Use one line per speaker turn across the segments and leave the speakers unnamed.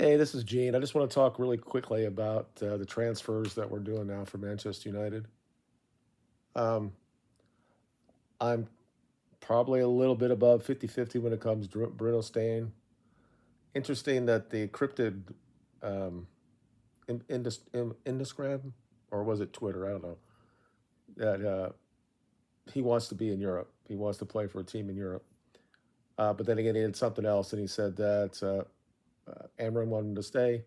Hey, this is Gene. I just want to talk really quickly about the transfers that we're doing now for Manchester United. Um, I'm probably a little bit above 50-50 when it comes to Bruno Stain. Interesting that the encrypted um, Instagram, or was it Twitter? I don't know. That he wants to be in Europe. He wants to play for a team in Europe. But then again, he did something else, and he said that Amram wanted him to stay.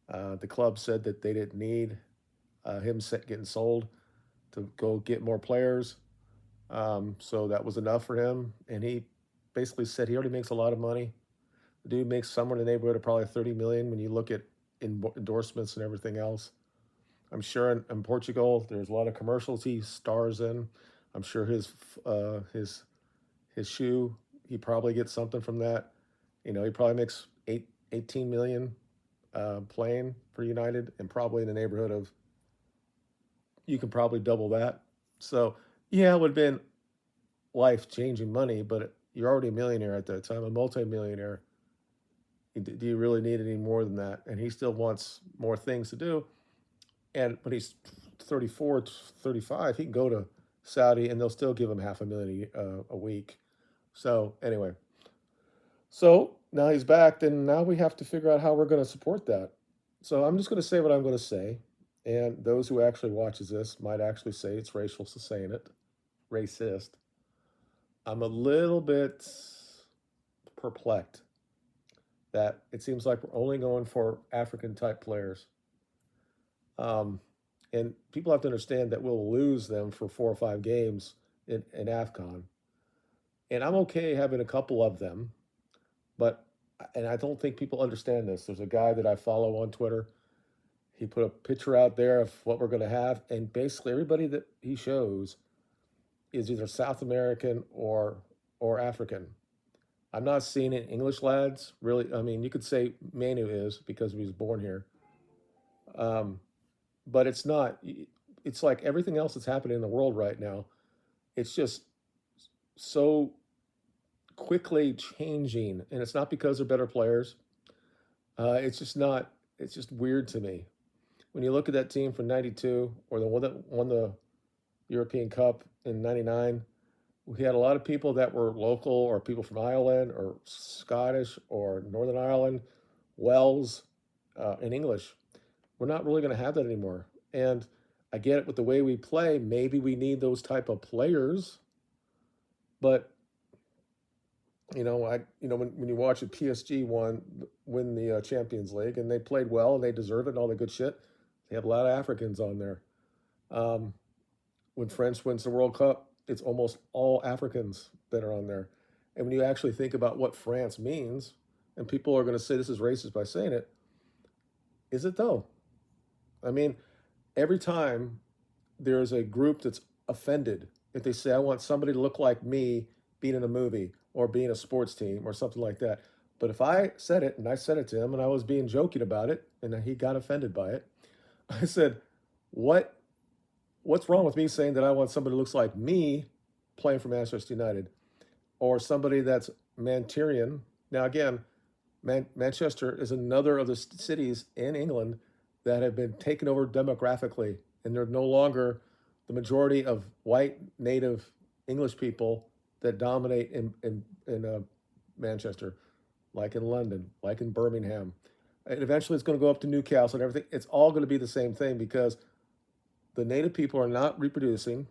The club said that they didn't need him getting sold to go get more players. So that was enough for him. And he basically said he already makes a lot of money. The dude makes somewhere in the neighborhood of probably 30 million when you look at endorsements and everything else. I'm sure in Portugal there's a lot of commercials he stars in. I'm sure his shoe, he probably gets something from that. He probably makes 18 million playing for United, and probably in the neighborhood of, you can probably double that. So yeah, it would have been life changing money, but you're already a millionaire at that time, a multimillionaire. Do you really need any more than that? And he still wants more things to do. And when he's 34, 35, he can go to Saudi and they'll still give him half a million a week. So anyway, so now he's back. Then now we have to figure out how we're going to support that. So I'm just going to say what I'm going to say. And those who actually watches this might actually say it's racial for saying it, racist. I'm a little bit perplexed that it seems like we're only going for African type players. Um, and people have to understand that we'll lose them for 4 or 5 games in AFCON. And I'm okay having a couple of them, but, and I don't think people understand this. There's a guy that I follow on Twitter. He put a picture out there of what we're going to have. And basically, everybody that he shows is either South American or African. I'm not seeing it English lads, really. I mean, you could say Manu is because he was born here. Um, but it's not. It's like everything else that's happening in the world right now. It's just so quickly changing, and it's not because they're better players. It's just not. It's just weird to me when you look at that team from '92 or the one that won the European Cup in '99. We had a lot of people that were local or people from Ireland or Scottish or Northern Ireland, Wales, and English. We're not really going to have that anymore. And I get it with the way we play. Maybe we need those type of players, but when you watch a PSG win the Champions League and they played well and they deserve it and all the good shit, they have a lot of Africans on there. Um, when France wins the World Cup, it's almost all Africans that are on there. And when you actually think about what France means, and people are going to say this is racist by saying it, is it though? I mean, every time there's a group that's offended, if they say, I want somebody to look like me being in a movie or being a sports team or something like that. But if I said it and I said it to him and I was being joking about it and he got offended by it, I said, what what's wrong with me saying that I want somebody who looks like me playing for Manchester United or somebody that's Manchurian? Now, again, Manchester is another of the cities in England that have been taken over demographically, and they're no longer the majority of white native English people that dominate in Manchester, like in London, like in Birmingham. And eventually, it's going to go up to Newcastle and everything. It's all going to be the same thing because the native people are not reproducing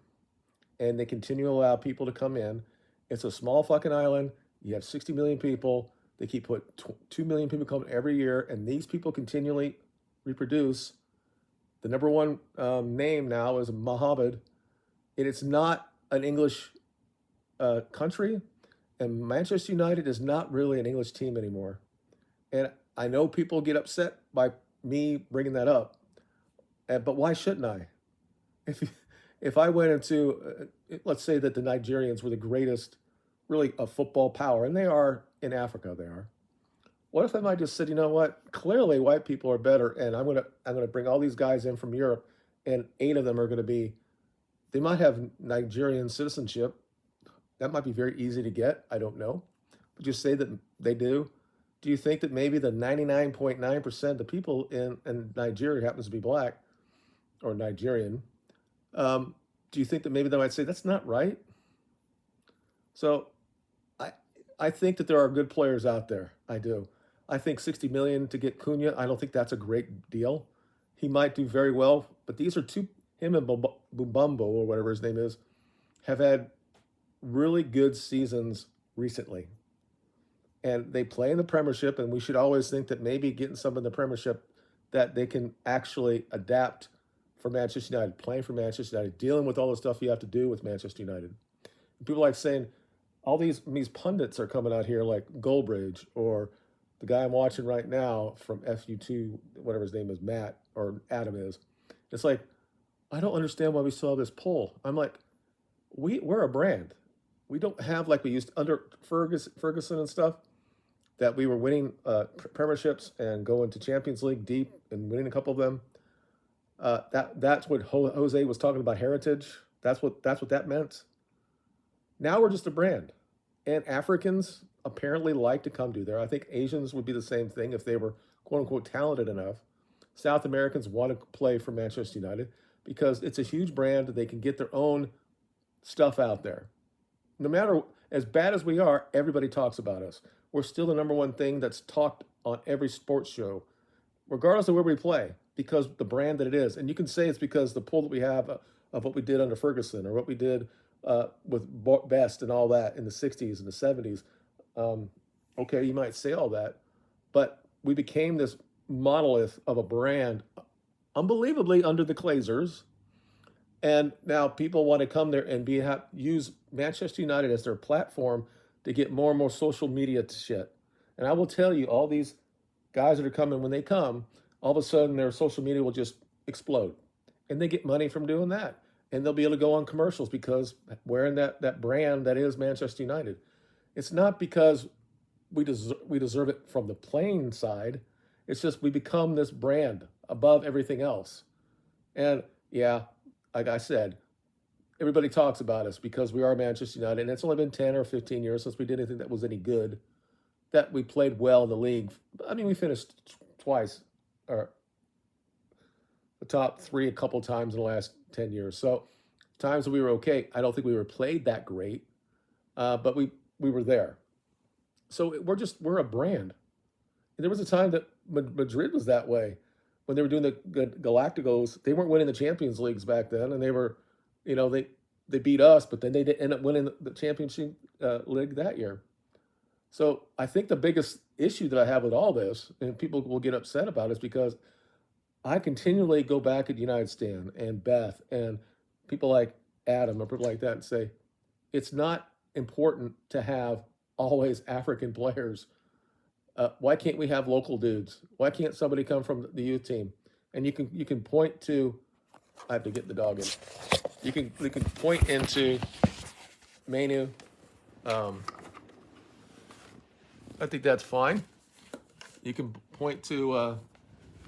and they continue to allow people to come in. It's a small fucking island. You have 60 million people. They keep put 2 million people come every year, and these people continually reproduce. The number one name now is Mohammed, and it's not an English country. And Manchester United is not really an English team anymore. And I know people get upset by me bringing that up, but why shouldn't I? If if I went into, let's say that the Nigerians were the greatest, really a football power, and they are in Africa, they are. What if I might just said, you know what? Clearly, white people are better, and I'm gonna bring all these guys in from Europe, and 8 of them are gonna be. They might have Nigerian citizenship. That might be very easy to get. I don't know, but just say that they do. Do you think that maybe the 99.9% of the people in Nigeria happens to be black or Nigerian? Um, do you think that maybe they might say that's not right? So I I think that there are good players out there. I do. I think 60 million to get Cunha, I don't think that's a great deal. He might do very well, but these are two, him and Bumbo or whatever his name is, have had really good seasons recently. And they play in the Premiership, and we should always think that maybe getting some in the Premiership that they can actually adapt for Manchester United, playing for Manchester United, dealing with all the stuff you have to do with Manchester United. People like saying all these pundits are coming out here like Goldbridge or the guy I'm watching right now from FU2, whatever his name is, Matt or Adam is. It's like I don't understand why we saw this poll. I'm like, we're a brand. We don't have like we used under Ferguson and stuff that we were winning premierships and going to Champions League deep and winning a couple of them. That's what Jose was talking about heritage. That's what that meant. Now we're just a brand, and Africans apparently like to come to there. I think Asians would be the same thing if they were quote unquote talented enough. South Americans want to play for Manchester United because it's a huge brand. They can get their own stuff out there. No matter as bad as we are, everybody talks about us. We're still the number one thing that's talked on every sports show, regardless of where we play, because the brand that it is. And you can say it's because the pull that we have of what we did under Ferguson or what we did with Best and all that in the 60s and the 70s. Okay, you might say all that, but we became this monolith of a brand unbelievably under the Glazers. And now people want to come there and use Manchester United as their platform to get more and more social media shit. And I will tell you, all these guys that are coming, when they come, all of a sudden their social media will just explode. And they get money from doing that. And they'll be able to go on commercials because wearing that brand that is Manchester United. It's not because we deserve it from the playing side. It's just we become this brand above everything else. And yeah, like I said, everybody talks about us because we are Manchester United, and it's only been 10 or 15 years since we did anything that was any good, that we played well in the league. I mean, we finished twice, or the top three a couple times in the last 10 years. So times that we were okay. I don't think we were played that great, but we were there. So we're a brand. And there was a time that Madrid was that way when they were doing the Galacticos. They weren't winning the Champions Leagues back then, and they were, they beat us, but then they did end up winning the Championship League that year. So I think the biggest issue that I have with all this, and people will get upset about, is because I continually go back at United Stand and Beth and people like Adam or people like that and say it's not important to have always African players. Why can't we have local dudes? Why can't somebody come from the youth team? And you can point to. I have to get the dog in. You can point into Manu. I think that's fine. You can point to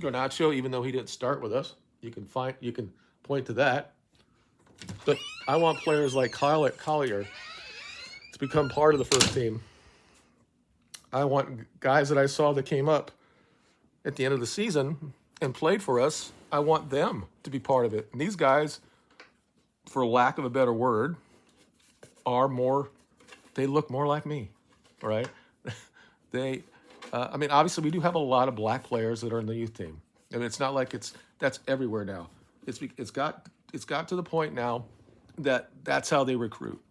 Garnacho, even though he didn't start with us. You can point to that. But I want players like Collier to become part of the first team. I want guys that I saw that came up at the end of the season and played for us. I want them to be part of it. And these guys, for lack of a better word, they look more like me, right? I mean, obviously we do have a lot of black players that are in the youth team. And it's not like that's everywhere now. It's got to the point now that that's how they recruit.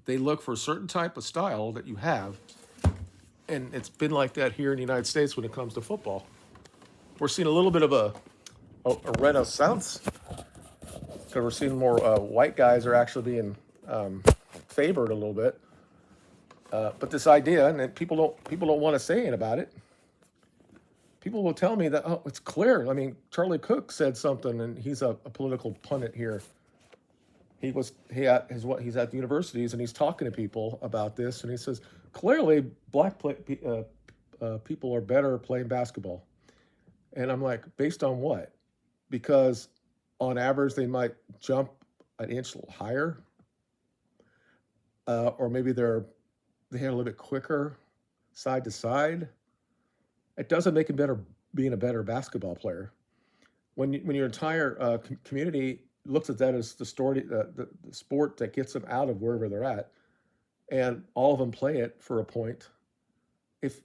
They look for a certain type of style that you have. And it's been like that here in the United States when it comes to football. We're seeing a little bit of a renaissance because we're seeing more white guys are actually being favored a little bit. But this idea, and people don't want to say it about it. People will tell me that it's clear. I mean, Charlie Cook said something, and he's a political pundit here. He's at the universities, and he's talking to people about this, and he says clearly black people are better playing basketball. And I'm like, based on what? Because on average they might jump an inch higher, or maybe they hit a little bit quicker side to side. it doesn't make him better being a better basketball player. When your entire community looks at that as the story, the sport that gets them out of wherever they're at, and all of them play it for a point. If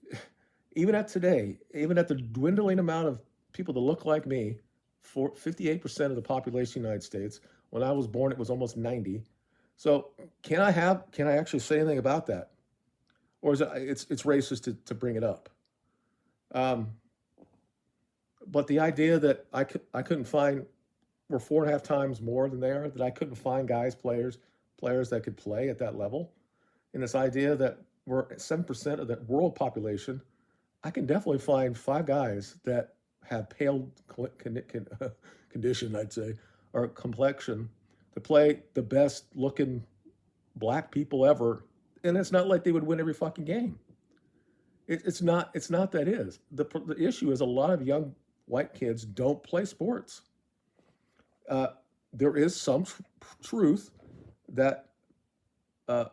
even at today, even at the dwindling amount of people that look like me, for 58% of the population of the United States. When I was born, it was almost 90. So can I actually say anything about that? Or is it's racist to bring it up? Um, but the idea that I couldn't find, we're 4.5 times more than they are, that I couldn't find players that could play at that level. And this idea that we're 7% of the world population, I can definitely find 5 guys that have pale condition, I'd say, or complexion, to play the best looking black people ever. And it's not like they would win every fucking game. It's not that is. The issue is a lot of young white kids don't play sports. Uh, there is some truth that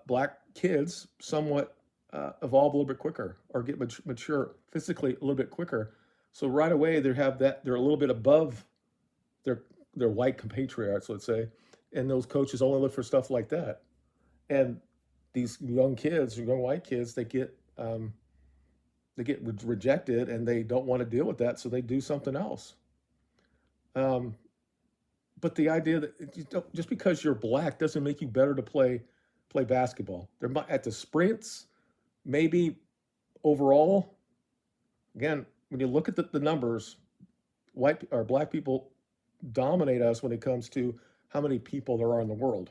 black kids somewhat evolve a little bit quicker or get mature physically a little bit quicker. So right away they have that they're a little bit above their their white compatriots, let's say, and those coaches only look for stuff like that. And these young kids, young white kids, they get rejected and they don't want to deal with that, so they do something else. Um, but the idea that just because you're black doesn't make you better to play basketball. There might at the sprints, maybe overall. Again, when you look at the numbers, white or black people dominate us when it comes to how many people there are in the world.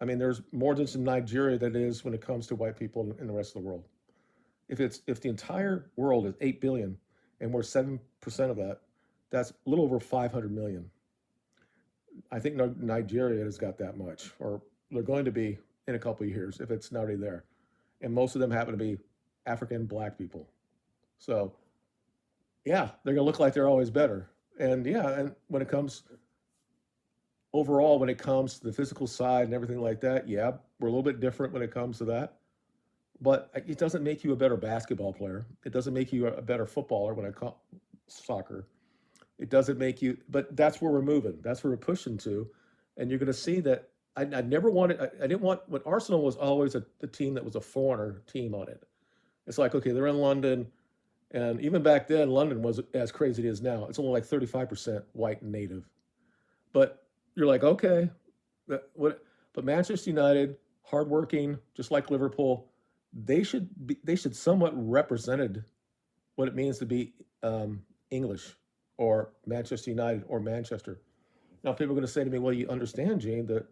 I mean, there's more than in Nigeria that is when it comes to white people in the rest of the world. If the entire world is 8 billion and we're 7% of that, that's a little over 500 million. I think Nigeria has got that much, or they're going to be in a couple of years if it's not already there. And most of them happen to be African black people. So yeah, they're gonna look like they're always better. And yeah, and when it comes overall, when it comes to the physical side and everything like that, yeah, we're a little bit different when it comes to that. But it doesn't make you a better basketball player. It doesn't make you a better footballer when I call soccer. It doesn't make you, but that's where we're moving. That's where we're pushing to. And you're going to see that I never wanted, I didn't want, when Arsenal was always a team that was a foreigner team on it. It's like, okay, they're in London. And even back then, London was as crazy as it is now. It's only like 35% white and native. But you're like, okay, but Manchester United, hardworking, just like Liverpool, they should somewhat represented what it means to be English or Manchester United or Manchester. Now people are going to say to me, "Well, you understand, Gene, that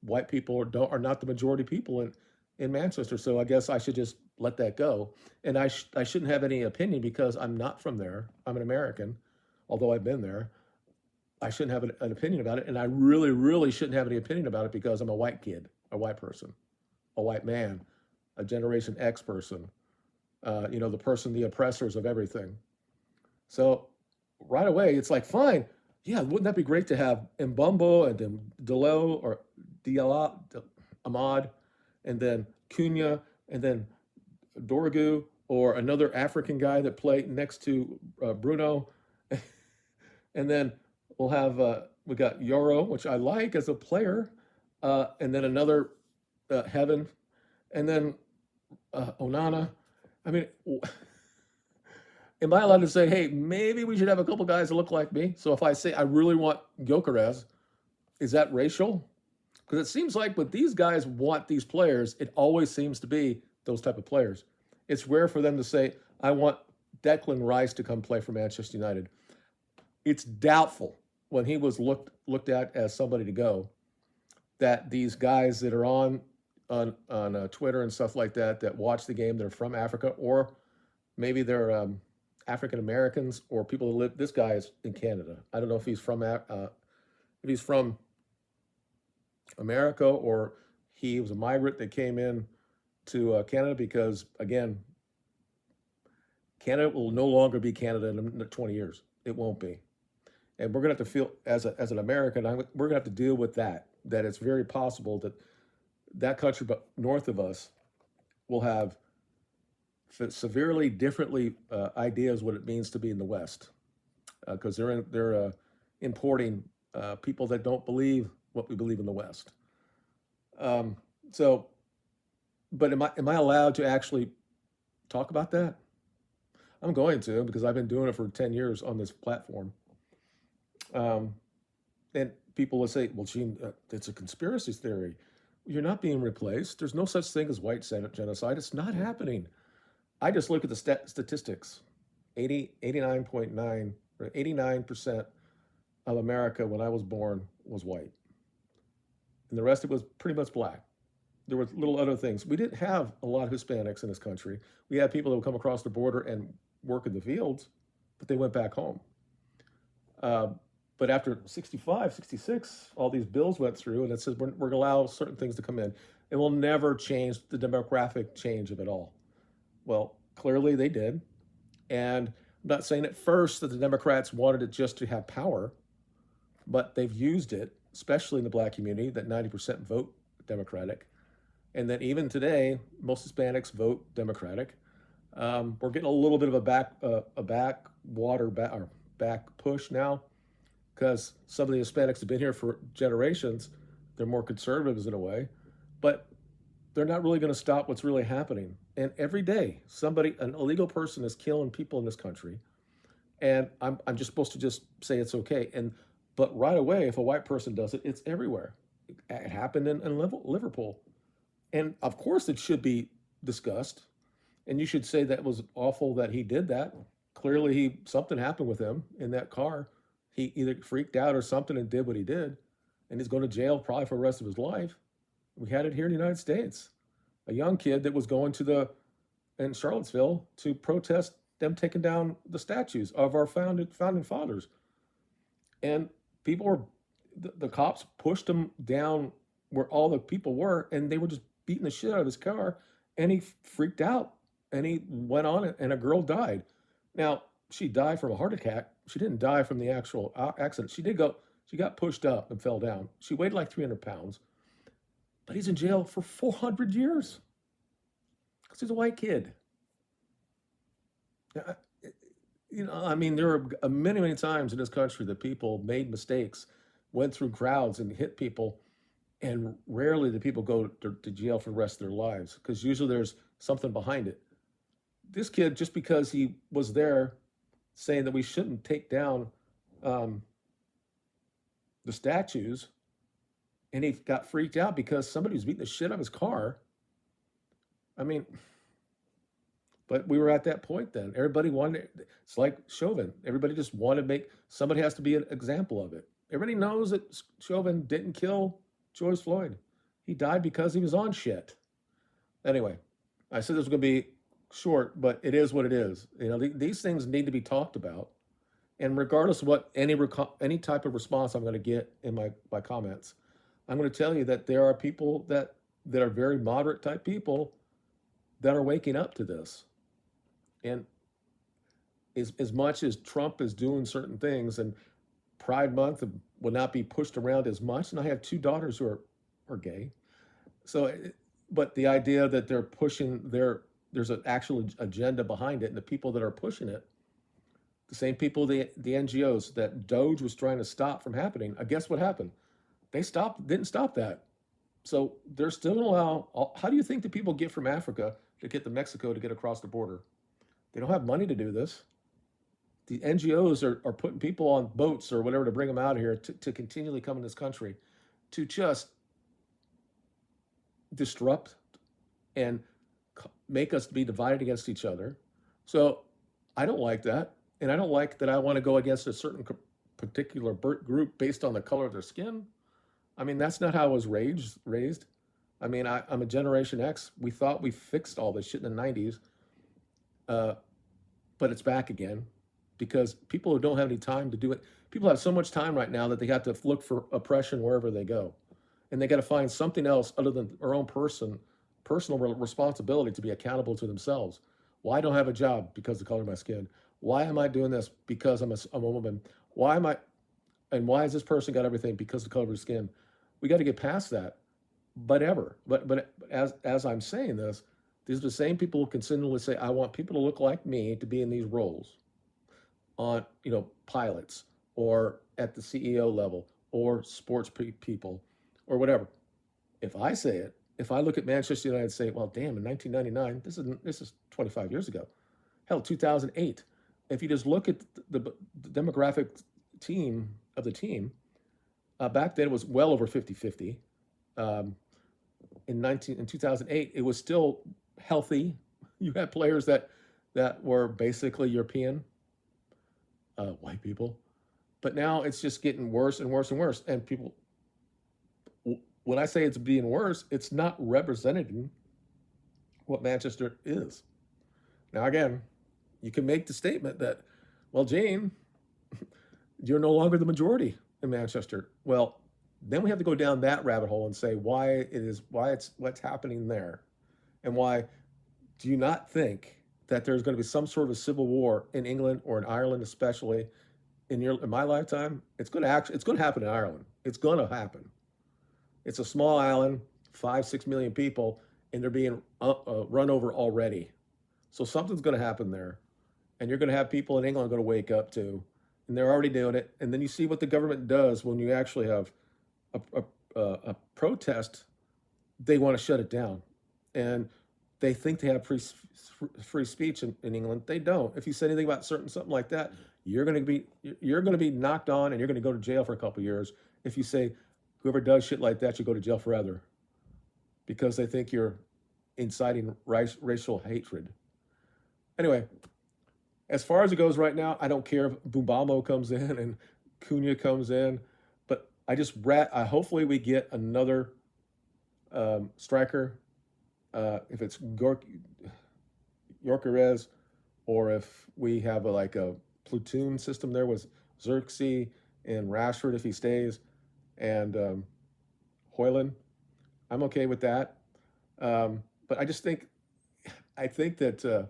white people are not the majority people in Manchester, so I guess I should just let that go." And I shouldn't have any opinion because I'm not from there. I'm an American, although I've been there. I shouldn't have an opinion about it, and I really, really shouldn't have any opinion about it because I'm a white kid, a white person, a white man, a Generation X person. The person, the oppressors of everything. So right away, it's like, fine, yeah, wouldn't that be great to have Mbumbo and then Delo or Diala, Ahmad, and then Cunha, and then Dorgu, or another African guy that played next to Bruno, and then we got Yoro, which I like as a player, and then another Heaven, and then Onana. I mean, am I allowed to say, hey, maybe we should have a couple guys that look like me? So if I say I really want Gyökeres, is that racial? Because it seems like when these guys want these players, it always seems to be those type of players. It's rare for them to say, I want Declan Rice to come play for Manchester United. It's doubtful when he was looked at as somebody to go that these guys that are on Twitter and stuff like that watch the game, they're from Africa, or maybe they're African Americans or people that live. This guy is in Canada. I don't know if he's from America or he was a migrant that came in to Canada because again, Canada will no longer be Canada in 20 years. It won't be, and we're gonna have to feel as an American. We're gonna have to deal with that. That it's very possible that country, but north of us, will have severely differently ideas what it means to be in the West, because they're importing people that don't believe what we believe in the West. Um, so, but am I allowed to actually talk about that? I'm going to because I've been doing it for 10 years on this platform. Um, and people will say, "Well, Gene, it's a conspiracy theory. You're not being replaced. There's no such thing as white genocide. It's not happening." I just look at the statistics. 89.9 or 89% of America when I was born was white, and the rest of it was pretty much black. There were little other things. We didn't have a lot of Hispanics in this country. We had people that would come across the border and work in the fields, but they went back home. Uh, but after 65, 66, all these bills went through, and it says we're going to allow certain things to come in. It will never change the demographic change of it all. Well, clearly they did. And I'm not saying at first that the Democrats wanted it just to have power, but they've used it, especially in the black community, that 90% vote Democratic. And that even today, most Hispanics vote Democratic. We're getting a little bit of a back push now because some of the Hispanics have been here for generations. They're more conservatives in a way, but they're not really going to stop what's really happening. And every day, an illegal person is killing people in this country, and I'm just supposed to just say it's okay. But right away, if a white person does it, it's everywhere. It happened in Liverpool, and of course it should be discussed. And you should say that was awful that he did that. Clearly, something happened with him in that car. He either freaked out or something and did what he did, and he's going to jail probably for the rest of his life. We had it here in the United States. A young kid that was going in Charlottesville to protest them taking down the statues of our founding fathers. And the cops pushed him down where all the people were, and they were just beating the shit out of his car, and he freaked out, and he went on it, and a girl died. Now, she died from a heart attack. She didn't die from the actual accident. She got pushed up and fell down. She weighed like 300 pounds, but he's in jail for 400 years because he's a white kid. I mean, there are many, many times in this country that people made mistakes, went through crowds and hit people, and rarely do people go to jail for the rest of their lives because usually there's something behind it. This kid, just because he was there saying that we shouldn't take down um, the statues, and he got freaked out because somebody was beating the shit out of his car. I mean, but we were at that point then. Everybody wanted, it's like Chauvin. Everybody just wanted to somebody has to be an example of it. Everybody knows that Chauvin didn't kill George Floyd. He died because he was on shit. Anyway, I said this was going to be short, but it is what it is. These things need to be talked about. And regardless of what any type of response I'm going to get in my comments, I'm going to tell you that there are people that are very moderate type people that are waking up to this. And as much as Trump is doing certain things, and Pride Month will not be pushed around as much, and I have two daughters who are gay. So, but the idea that they're pushing there's an actual agenda behind it, and the people that are pushing it, the same people, the NGOs that Doge was trying to stop from happening. Guess what happened? They didn't stop that. So they're still going to allow. How do you think the people get from Africa to get to Mexico to get across the border? They don't have money to do this. The NGOs are putting people on boats or whatever to bring them out of here to continually come in this country to just disrupt and make us be divided against each other. So I don't like that. And I don't like that I want to go against a certain particular group based on the color of their skin. I mean, that's not how I was raised. I mean, I'm a Generation X. We thought we fixed all this shit in the 90s. But it's back again because people who don't have any time to do it, people have so much time right now that they have to look for oppression wherever they go. And they got to find something else other than their own personal responsibility to be accountable to themselves. Why don't I have a job? Because of the color of my skin. Why am I doing this? Because I'm a woman. And why has this person got everything? Because of the color of their skin. We got to get past that. But as I'm saying this, These are the same people who continually say, I want people to look like me to be in these roles on, pilots or at the CEO level or sports people or whatever. If I say it, if I look at Manchester United and say, well, damn, in 1999, this is 25 years ago. Hell, 2008. If you just look at the demographic team of the team, back then it was well over 50-50. Um, in 2008, it was still healthy. You had players that were basically European, white people, but now it's just getting worse and worse and worse. And people, when I say it's being worse, it's not representing what Manchester is. Now, again, you can make the statement that, well, Jane, you're no longer the majority in Manchester. Well, then we have to go down that rabbit hole and say why it's what's happening there, and why do you not think that there's going to be some sort of civil war in England or in Ireland, especially in my lifetime? It's going to happen in Ireland. It's going to happen. It's a small island, 5-6 million people, and they're being run over already. So something's going to happen there, and you're going to have people in England going to wake up to, and they're already doing it. And then you see what the government does when you actually have a protest. They want to shut it down, and they think they have free speech in England. They don't. If you say anything about something like that, you're going to be knocked on, and you're going to go to jail for a couple of years. If you say whoever does shit like that should go to jail forever, because they think you're inciting racial hatred. Anyway, as far as it goes right now, I don't care if Bumbamo comes in and Cunha comes in, but I hopefully we get another striker. If it's Yorkeres, or if we have a platoon system there with Xerxes and Rashford if he stays, and Hoyland, I'm okay with that. But I think that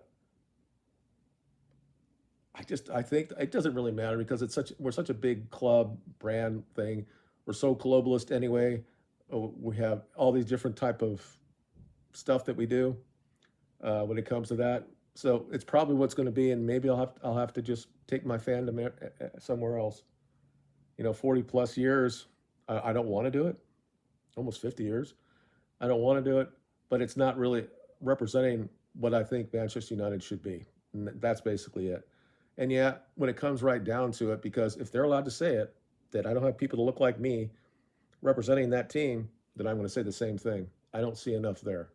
I think it doesn't really matter because we're such a big club brand thing. We're so globalist anyway. We have all these different type of stuff that we do when it comes to that. So it's probably what's going to be, and maybe I'll have to just take my fandom somewhere else. 40 plus years. I don't want to do it. Almost 50 years. I don't want to do it, but it's not really representing what I think Manchester United should be. And that's basically it. And yeah, when it comes right down to it, because if they're allowed to say it, that I don't have people to look like me representing that team, then I'm going to say the same thing. I don't see enough there.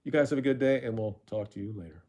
You guys have a good day, and we'll talk to you later.